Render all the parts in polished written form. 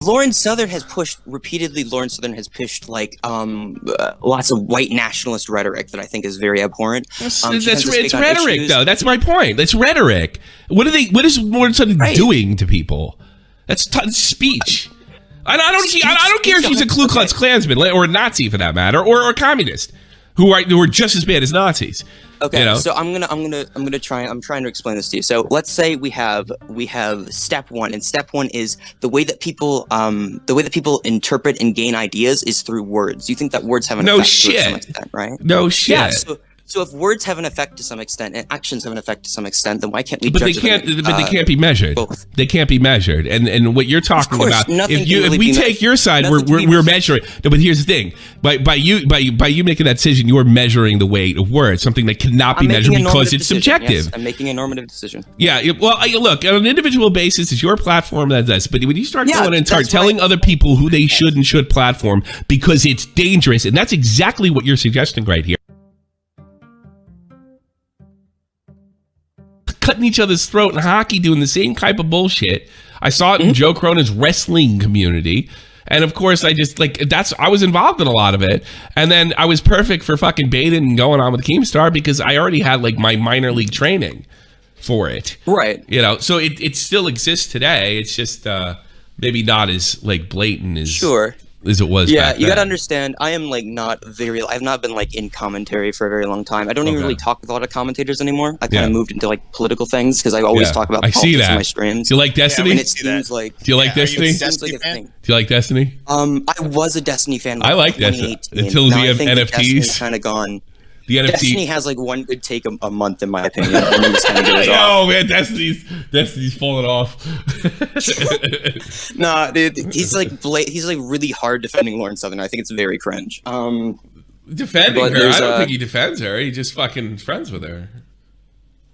Lauren Southern has pushed repeatedly. Lauren Southern has pushed like lots of white nationalist rhetoric that I think is very abhorrent. It's rhetoric, though. That's my point. That's rhetoric. What is Lauren Southern doing to people? That's speech. I don't care if she's a Ku Klux Klansman or a Nazi for that matter, or a communist who are just as bad as Nazis. Okay, you know? So I'm trying to explain this to you. So let's say we have step one, and step one is the way that people interpret and gain ideas is through words. You think that words have an effect to some extent, right? No shit. Yeah, so if words have an effect to some extent and actions have an effect to some extent, then why can't we? But they can't be measured. Both. They can't be measured. And what you're talking about, if we take your side, we're measuring. No, but here's the thing: by you making that decision, you are measuring the weight of words, something that cannot be measured because it's subjective. Yes, I'm making a normative decision. Yeah. Well, look, on an individual basis, it's your platform that does. But when you start going and start telling other people who they should and should platform because it's dangerous, and that's exactly what you're suggesting right here. Cutting each other's throat in hockey, doing the same type of bullshit. I saw it in Joe Cronin's wrestling community. And of course, I was involved in a lot of it. And then I was perfect for fucking baiting and going on with Keemstar because I already had like my minor league training for it. Right. You know, so it still exists today. It's just maybe not as like blatant as as it was. Yeah, back you then. gotta understand. I am like I've not been like in commentary for a very long time. I don't even really talk with a lot of commentators anymore. I kind of moved into like political things because I always talk about politics in my streams. Do you like Destiny? And it seems like. Do you like Destiny? It seems like a thing. Do you like Destiny? I was a Destiny fan. I like Destiny until we have NFTs. Kind of gone. The NFT. Destiny has like one good take a month, in my opinion. And then just kind of goes off. Oh man, Destiny's falling off. Nah, dude, he's like really hard defending Lauren Southern. I think it's very cringe. Defending her? I don't think he defends her. He just fucking friends with her.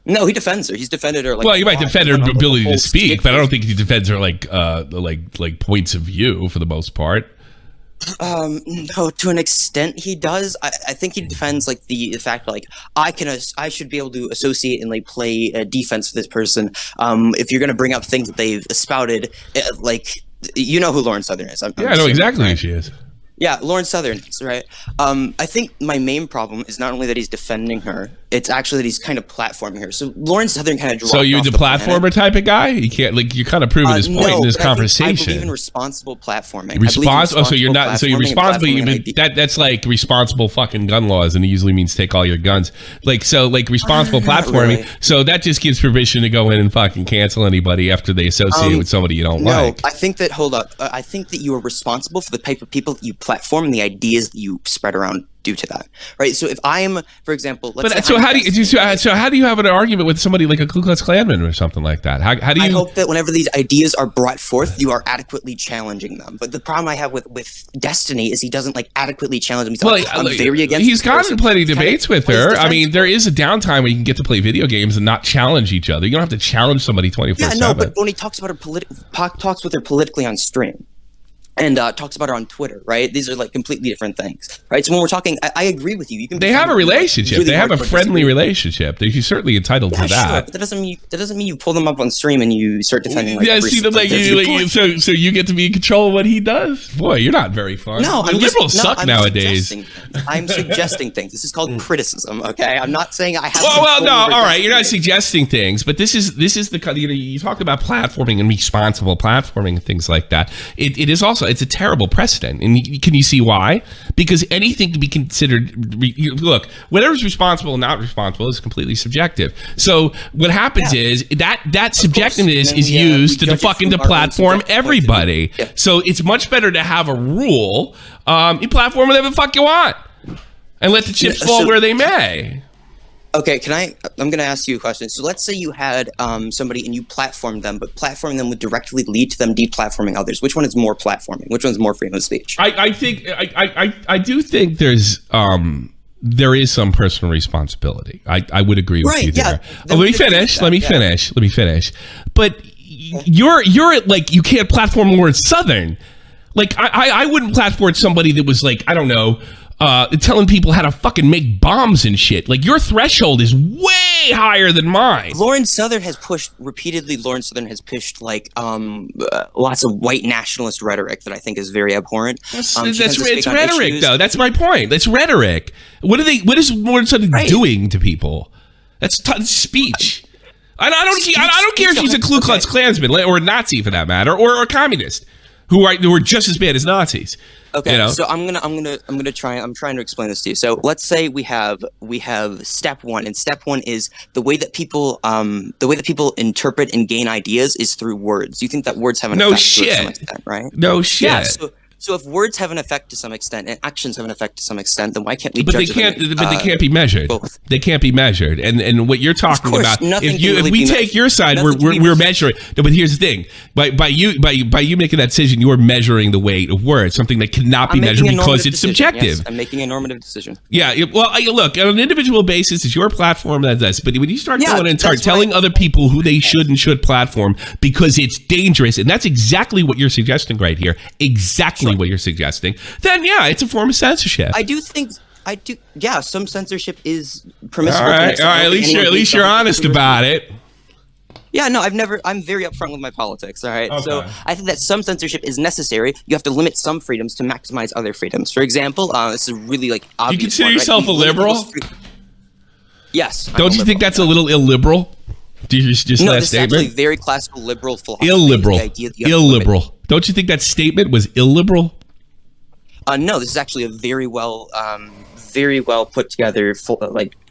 No, he defends her. He's defended her. Like, well, you might defend her ability to speak, but I don't think he defends her like points of view for the most part. No, to an extent he does. I think he defends like the fact like I should be able to associate and like play defense for this person. If you're gonna bring up things that they've spouted, like you know who Lauren Southern is. I know exactly who she is. Yeah, Lauren Southern, right? I think my main problem is not only that he's defending her, it's actually that he's kind of platforming her. So Lauren Southern kind of dropped. So you're the platformer type of guy? You can't you're kind of proving this point in this conversation. I believe in responsible platforming. So you're not. So you're responsible. That's like responsible fucking gun laws, and it usually means take all your guns. Like responsible platforming. Really. So that just gives permission to go in and fucking cancel anybody after they associate with somebody you don't like. No, I think that. Hold up. I think that you are responsible for the type of people that you platform and the ideas that you spread around due to that, right? So if I'm, for example, how do you have an argument with somebody like a Ku Klux Klanman or something like that? How do you? I hope that whenever these ideas are brought forth, you are adequately challenging them. But the problem I have with Destiny is he doesn't like adequately challenge them. I'm very against. He's gotten plenty of debates with her. I mean, there is a downtime where you can get to play video games and not challenge each other. You don't have to challenge somebody 24/7. Yeah, no, but when he talks about her talks with her politically on stream. And talks about her on Twitter, right? These are like completely different things, right? So when we're talking, I agree with you. They have a relationship. Really they have a friendly relationship. They're certainly entitled to that. Sure, but that doesn't mean you pull them up on stream and you start defending. So you get to be in control of what he does. Boy, you're not very fun. No, liberals suck nowadays. I'm suggesting things. This is called criticism. Okay, I'm not saying I have. Well, no, all right. You're not suggesting things, but this is the you talked about platforming and responsible platforming and things like that. It is also. It's a terrible precedent. And can you see why? Because anything to be considered, look, whatever's responsible and not responsible is completely subjective. So what happens is that subjectiveness is used to fucking platform everybody. Yeah. So it's much better to have a rule. You platform whatever the fuck you want and let the chips fall where they may. Okay, I'm going to ask you a question. So let's say you had somebody and you platformed them, but platforming them would directly lead to them deplatforming others. Which one is more platforming? Which one's more freedom of speech? I think I do think there is some personal responsibility. I would agree with you there. Let me finish. But you're like, you can't platform Lauren Southern. Like I wouldn't platform somebody that was like, I don't know, telling people how to fucking make bombs and shit. Like your threshold is way way higher than mine. Lawrence Southern has pushed repeatedly. Lawrence Southern has pushed like lots of white nationalist rhetoric that I think is very abhorrent. It's rhetoric, though. That's my point. That's rhetoric. What is Lawrence Southern doing to people? That's speech. I don't care if she's a Ku Klux Klansman or a Nazi for that matter, or a communist who are just as bad as Nazis. Okay, so I'm trying to explain this to you. So let's say we have step one, and step one is the way that people interpret and gain ideas is through words. You think that words have an effect to some extent, right? No shit. Yeah, so if words have an effect to some extent and actions have an effect to some extent, then why can't we judge them? But they can't be measured. Both. They can't be measured. And what you're talking about, if we take your side, we're measuring. No, but here's the thing: by you making that decision, you are measuring the weight of words, something that cannot be measured because it's subjective. Yes, I'm making a normative decision. Yeah. Well, look, on an individual basis, it's your platform that's this. But when you start going and start telling other people who they should and should platform because it's dangerous, and that's exactly what you're suggesting right here. Exactly. What you're suggesting, then it's a form of censorship. I do. Yeah, some censorship is permissible. All right. At least you're honest about it. Yeah, no, I'm very upfront with my politics. All right. Okay. So I think that some censorship is necessary. You have to limit some freedoms to maximize other freedoms. For example, this is really like obvious. You consider yourself a liberal? Yes. Don't you think that's a little illiberal? Just no, that this statement? is actually very classical liberal philosophy. Illiberal. Don't you think that statement was illiberal? No, this is actually a very well put together,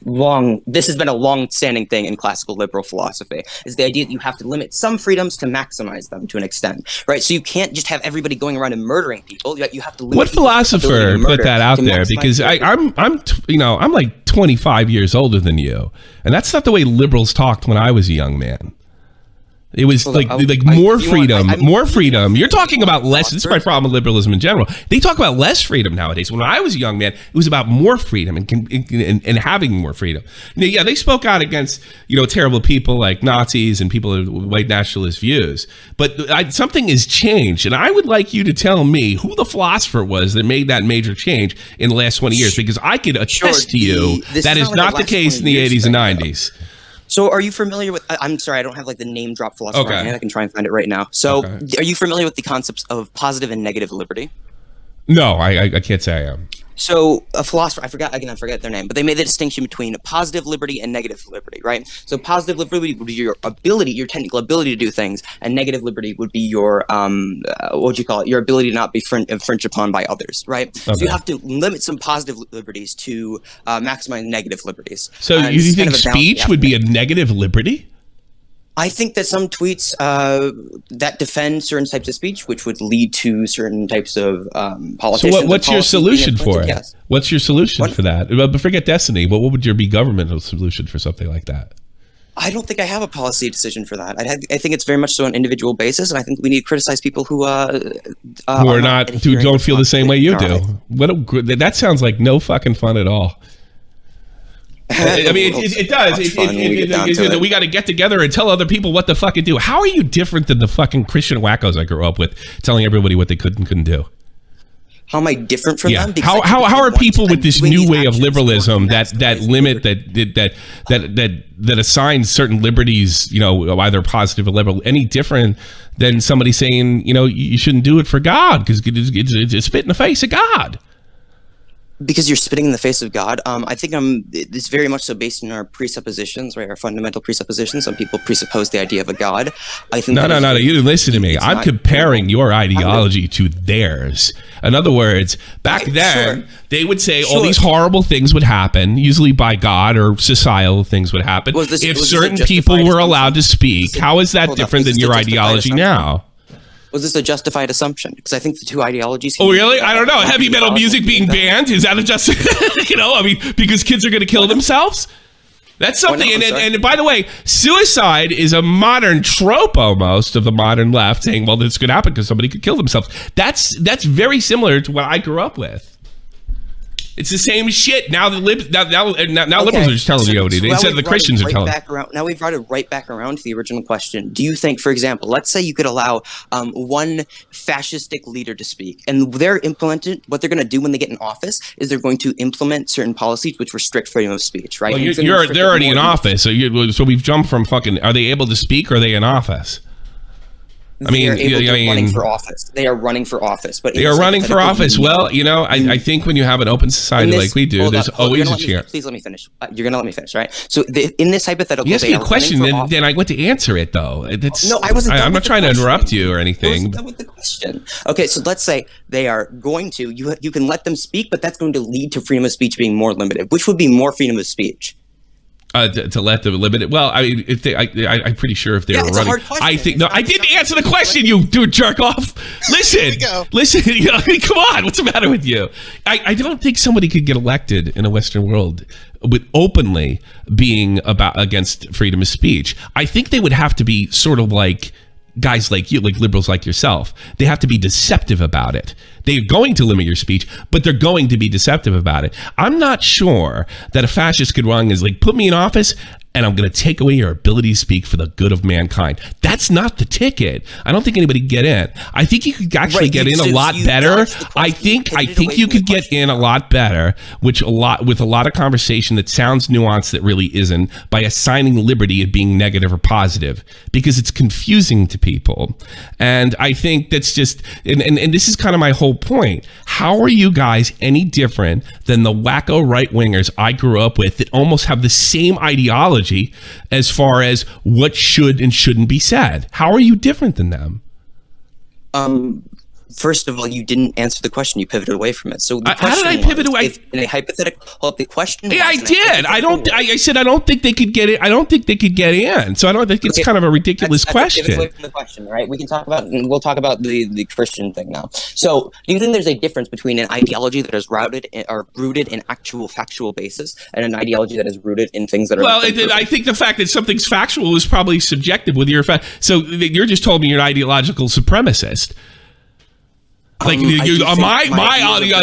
long. This has been a long-standing thing in classical liberal philosophy. Is the idea that you have to limit some freedoms to maximize them to an extent, right? So you can't just have everybody going around and murdering people. You have to limit. What philosopher put that out there? Because I'm like 25 years older than you, and that's not the way liberals talked when I was a young man. It was more freedom. You're talking about less. This is my problem with liberalism in general. They talk about less freedom nowadays. When I was a young man, it was about more freedom and having more freedom. Yeah, they spoke out against terrible people like Nazis and people with white nationalist views. But something has changed, and I would like you to tell me who the philosopher was that made that major change in the last 20 years, because I could attest to you that is not the case in the 80s and 90s. So are you familiar with, I'm sorry, I don't have the name drop philosopher right now. I can try and find it right now. So are you familiar with the concepts of positive and negative liberty? No, I can't say I am. So a philosopher, I forget their name, but they made the distinction between positive liberty and negative liberty, right? So positive liberty would be your technical ability to do things, and negative liberty would be your, your ability to not be infringed upon by others, right? Okay. So you have to limit some positive liberties to maximize negative liberties. So you think speech would be a negative liberty? I think that some tweets that defend certain types of speech, which would lead to certain types of politicians. So what's your solution for it? Yes. What's your solution for that? But forget destiny. What would your governmental solution for something like that? I don't think I have a policy decision for that. I think it's very much so on an individual basis, and I think we need to criticize people who don't feel the same way you do. That sounds like no fucking fun at all. I mean, it does. We got to get together and tell other people what the fuck to do. How are you different than the fucking Christian wackos I grew up with, telling everybody what they could and couldn't do? How am I different from them? How are people with this new way of liberalism that limit that assigns certain liberties, either positive or liberal, any different than somebody saying, you shouldn't do it for God because it's spit in the face of God? Because you're spitting in the face of God. I think it's very much so based on our presuppositions, right? Our fundamental presuppositions. Some people presuppose the idea of a God. I think no. You didn't listen to me. I'm comparing your ideology to theirs. In other words, back then, they would say all these horrible things would happen, usually by God, or societal things would happen. If certain people were allowed to speak, how is that different than your ideology now? Was this a justified assumption? Because I think the two ideologies... Oh, really? I don't know. Heavy metal music being banned? Is that a justified... because kids are going to kill themselves? That's something. And by the way, suicide is a modern trope almost of the modern left, saying, well, this could happen because somebody could kill themselves. That's very similar to what I grew up with. It's the same shit. Now the now Okay, liberals are just telling you what it is. now Instead of we've the brought it Christians are right telling. back around. Now we've brought it right back around to the original question. Do you think, for example, let's say you could allow one fascistic leader to speak, and they're implemented. What they're going to do when they get in office is they're going to implement certain policies which restrict freedom of speech. Right? Well, And it's gonna restrict they're it already more in than- office. So we've jumped from fucking. Are they able to speak? Or are they in office? I mean, running for office. They are running for office, but they are running for office. Well, I think when you have an open society like we do, there's always a chance. Please let me finish. You're gonna let me finish, right? So in this hypothetical, You asked me a question, then I went to answer it. Though no, I wasn't. I'm not trying to interrupt you or I anything. wasn't done with the question. Okay, so let's say they are going to. You can let them speak, but that's going to lead to freedom of speech being more limited. Which would be more freedom of speech? To let them limit it. Well, I mean, if I'm pretty sure if they were it's a running, hard question. I think no, I didn't answer the question. You jerk off. Listen, listen. Come on, what's the matter with you? I don't think somebody could get elected in a Western world with openly being against freedom of speech. I think they would have to be sort of like guys like you, like liberals like yourself. They have to be deceptive about it. They're going to limit your speech, but they're going to be deceptive about it. I'm not sure that a fascist could run is like, put me in office and I'm going to take away your ability to speak for the good of mankind. That's not the ticket. I don't think anybody could get in. I think you could actually get in a lot better. I think you could get in a lot better, with a lot of conversation that sounds nuanced that really isn't, by assigning liberty as being negative or positive, because it's confusing to people. And I think that's just, and this is kind of my whole point. How are you guys any different than the wacko right-wingers I grew up with that almost have the same ideology as far as what should and shouldn't be said? How are you different than them? First of all, you didn't answer the question. You pivoted away from it. So how did I pivot away? In a hypothetical, the question. Yeah, I did. I said I don't think they could get it. I don't think they could get in. So I don't think it's kind of a ridiculous question. Pivot away from the question, right? We'll talk about the Christian thing now. So, do you think there's a difference between an ideology that is rooted in actual factual basis and an ideology that is rooted in things that are? Well, I think the fact that something's factual is probably subjective with your fact. So you're just told me you're an ideological supremacist. Like my ideology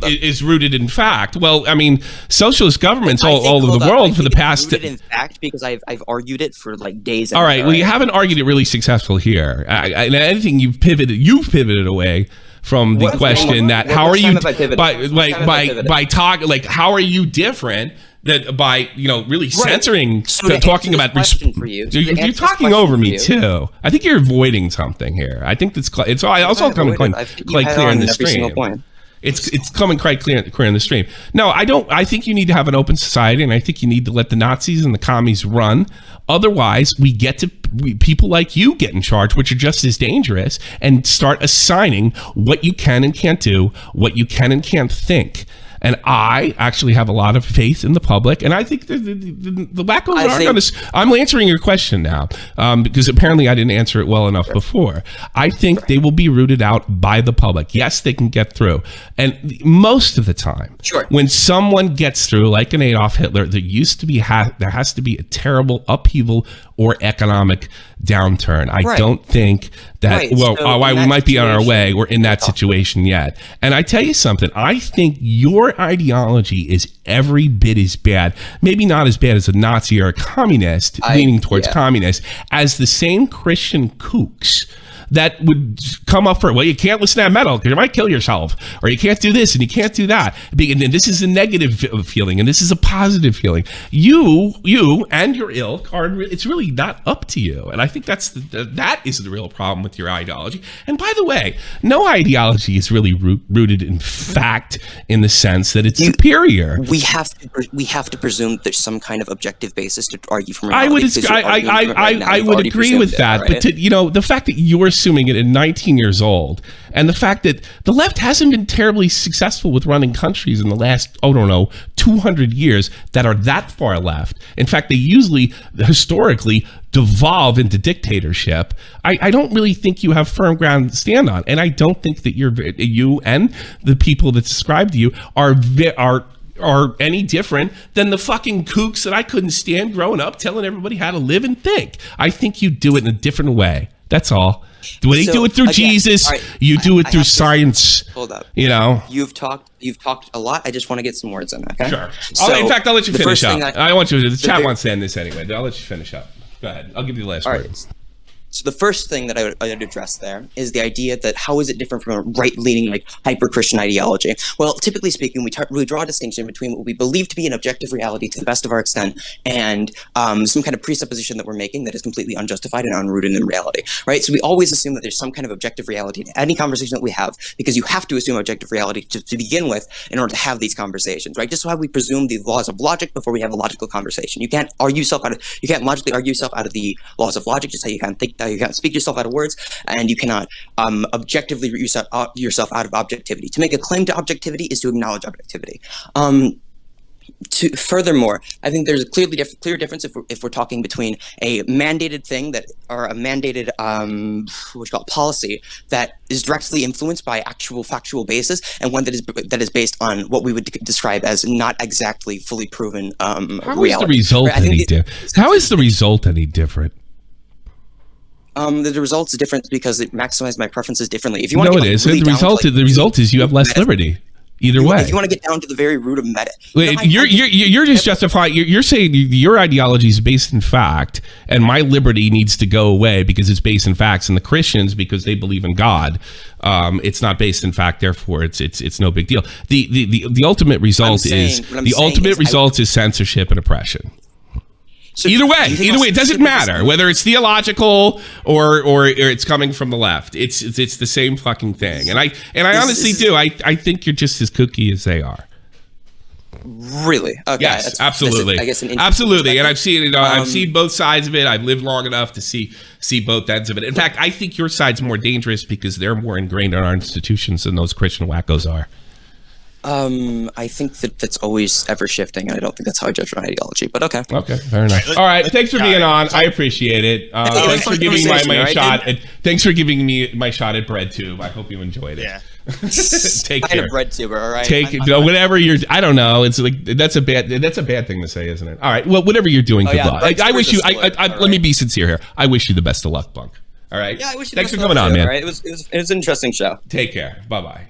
is rooted in fact. Well, I mean, socialist governments all over the world for the past. Rooted in fact, because I've argued it for like days. All right. Well, you haven't argued it really successful here. And anything you've pivoted away from the question that how are you by talking like how are you different? That by really censoring, talking about for you. You're talking over me too. I think you're avoiding something here. I think it's also coming quite clear in the stream. It's coming quite clear in the stream. No, I don't. I think you need to have an open society, and I think you need to let the Nazis and the commies run. Otherwise, people like you get in charge, which are just as dangerous, and start assigning what you can and can't do, what you can and can't think. And I actually have a lot of faith in the public, and I think the wackos are going to. I'm answering your question now because apparently I didn't answer it well enough before. I think they will be rooted out by the public. Yes, they can get through, and most of the time, when someone gets through, like an Adolf Hitler, there has to be a terrible upheaval or economic downturn. I don't think that. We might be on our way. We're in that situation yet. And I tell you something. I think your ideology is every bit as bad, maybe not as bad as a Nazi or a communist, leaning towards communist, as the same Christian kooks that would come up for, well, you can't listen to that metal because you might kill yourself, or you can't do this and you can't do that. And then this is a negative feeling and this is a positive feeling. You and your ilk it's really not up to you. And I think that is the real problem with your ideology. And by the way, no ideology is really rooted in fact, in the sense that it's superior. We have to presume that there's some kind of objective basis to argue from reality. I would agree with that, right? But the fact that you're assuming it at 19 years old, and the fact that the left hasn't been terribly successful with running countries in the last 200 years that are that far left. In fact, they usually historically devolve into dictatorship. I don't really think you have firm ground to stand on, and I don't think that you and the people that subscribe to you are any different than the fucking kooks that I couldn't stand growing up telling everybody how to live and think. I think you do it in a different way. That's all. When they do it through again, Jesus, right, you do it I through have to- science. Hold up. You know. You've talked a lot. I just want to get some words in. Okay. Sure. So, in fact, I'll let you the finish first up. thing I want you. The chat wants to end this anyway. I'll let you finish up. Go ahead. I'll give you the last word. Right. So the first thing that I would address there is the idea that how is it different from a right-leaning, like hyper-Christian ideology? Well, typically speaking, we draw a distinction between what we believe to be an objective reality to the best of our extent and some kind of presupposition that we're making that is completely unjustified and unrooted in reality, right? So we always assume that there's some kind of objective reality to any conversation that we have because you have to assume objective reality to begin with in order to have these conversations, right? Just why we presume the laws of logic before we have a logical conversation. You can't logically argue yourself out of the laws of logic, just how you can't think. You can't speak yourself out of words, and you cannot objectively root yourself out of objectivity. To make a claim to objectivity is to acknowledge objectivity. Furthermore, I think there's a clear difference if we're talking between a mandated thing or a mandated policy that is directly influenced by actual factual basis, and one that is based on what we would describe as not exactly fully proven reality. How is the result any different? How is the result any different? The result is different because it maximizes my preferences differently. If you want no, to it is. Really the result is you have less liberty. Either way, if you want to get down to the very root of meta, you're just justifying. You're saying your ideology is based in fact, and my liberty needs to go away because it's based in facts. And the Christians, because they believe in God, it's not based in fact. Therefore, it's no big deal. The ultimate result is censorship and oppression. So either way, it doesn't matter whether it's theological or it's coming from the left. It's the same fucking thing. And I honestly do. I think you're just as kooky as they are. Really? Okay. Yes, absolutely. I guess absolutely. And I've seen it. I've seen both sides of it. I've lived long enough to see both ends of it. In fact, I think your side's more dangerous because they're more ingrained in our institutions than those Christian wackos are. I think that's always ever shifting, and I don't think that's how I judge my ideology. But okay. Okay, fair enough. All right, thanks for being on. I appreciate it. Thanks for giving me my shot. Thanks for giving me my shot at BreadTube. I hope you enjoyed it. Yeah. Take care. I'm a BreadTuber, all right. Whatever you're. I don't know. It's like that's a bad thing to say, isn't it? All right. Well, whatever you're doing, good luck. I wish you. Let me be sincere here. I wish you the best of luck, Bunk. All right. Yeah, I wish you. Thanks for coming on, man. All right. It was an interesting show. Take care. Bye bye.